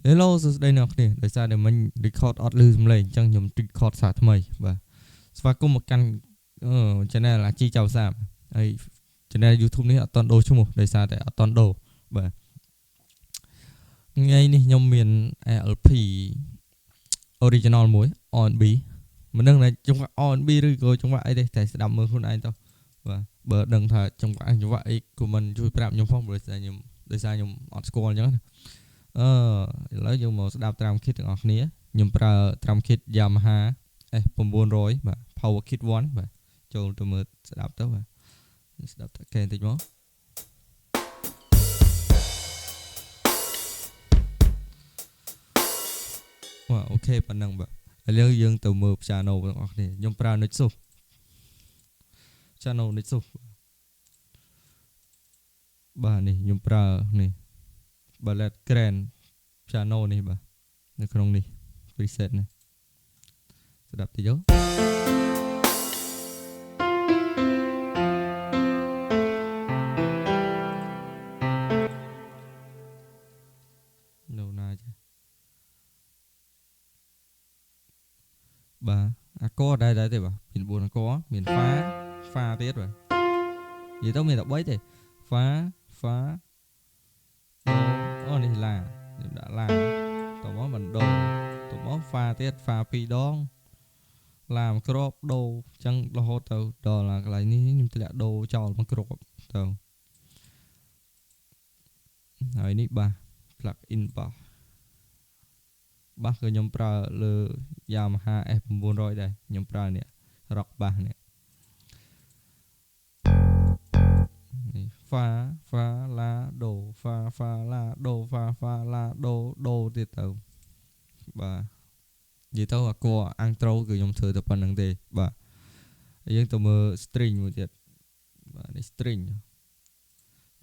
Hello សួស្តីអ្នកគ្នាដោយសារតែមិញ record អត់លឺសំឡេងអញ្ចឹងខ្ញុំ record សារថ្មីបាទស្វាគមន៍មកកាន់channel អាជីចៅសាមហើយ channel YouTube នេះអត់តន់ដូរឈ្មោះដោយសារតែអត់តន់ដូរបាទថ្ងៃនេះខ្ញុំមាន LP original មួយ R&B មិនដឹងថាចង្វាក់ R&B ឬក៏ចង្វាក់អីទេតែស្ដាប់មើលខ្លួនឯងទៅបាទបើដឹងថាចង្វាក់អី comment ជួយប្រាប់ខ្ញុំផងដោយសារខ្ញុំអត់ស្គាល់អញ្ចឹងឥឡូវយើងមកស្ដាប់ drum kit ទាំងអស់គ្នាខ្ញុំប្រើ drum kit Yamaha S900 បាទ Power Kit 1បាទចូលទៅមើលស្ដាប់ទៅបាទស្ដាប់តែកែបន្តិចមកបាទអូខេប៉ុណ្ណឹងបាទឥឡូវយើងទៅមើល piano ទាំងអស់គ្នាខ្ញុំប្រើ Nexus piano Nexus បាទនេះខ្ញុំប្រើនេះ Ballet Grand piano នេះបាទនៅក្នុងនេះ preset នេះស្ដាប់តិចទៅនៅណាចាបាទអាកដែរទេបាទមាន4អាកមាន fa ទៀតបាទនិយាយទៅមានតែ3ទេ fa អូនេះឡាខ្ញុំដាក់ឡាតមកមិនដូរតមក fa ទៀត fa 2ដងឡាមួយគ្រាប់ដូរអញ្ចឹងរហូតទៅដល់កន្លែងនេះខ្ញុំធ្លាក់ដូរចោលមួយគ្រាប់ទៅហើយនេះបាស plug in បាសគឺខ្ញុំប្រើលើ Yamaha S900 ដែរខ្ញុំប្រើនេះ rock bass នេះfa la do fa la do fa la do ទៀតទៅបាទនិយាយទៅអាកអាំងត្រូគឺខ្ញុំធ្វើតែប៉ុណ្្នឹងទេបាទយើងទៅមើល string មួយទៀតបាទនេះ string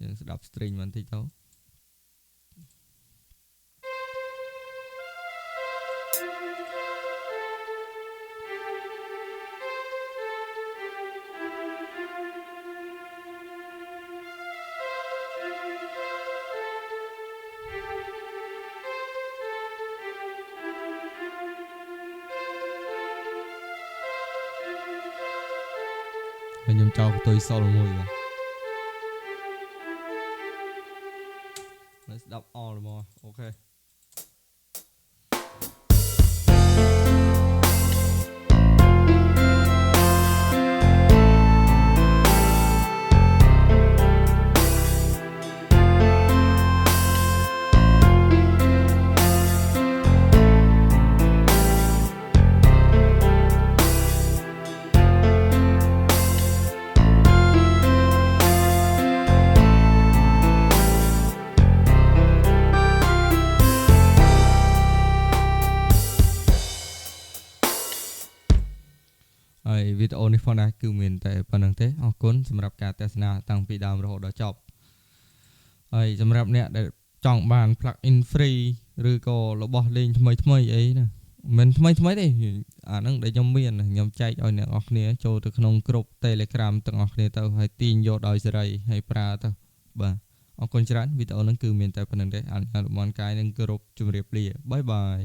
យើងស្ដាប់ string បន្តិចទៅខ្ញុំចោលផ្ទុយសុលមួយបាទហើយស្ដាប់អល់មកអូខេហើយវីដេអូនេះផងដែរគឺមានតែប៉ុណ្្នឹងទេអរគុណសម្រាប់ការទស្សនាតាំងពីដើមរហូតដល់ចប់ហើយសម្រាប់អ្នកដែលចង់បាន plug in free ឬក៏របស់លេងថ្មីអីណាមិនថ្មីទេអាហ្នឹងដែលខ្ញុំមានខ្ញុំចែកឲ្យអ្នកនរគ្នាចូលទៅក្នុងក្រុម Telegram ទាំងអស់គ្នាទៅហើយទាញយកដោយសេរីហើយប្រើទៅបាទអរគុណច្រើនវីដេអូហ្នឹងគឺមានតែប៉ុណ្្នឹងទេអនុញ្ញាតលំអរកាយនឹងគោរពជម្រាបលាបាយបាយ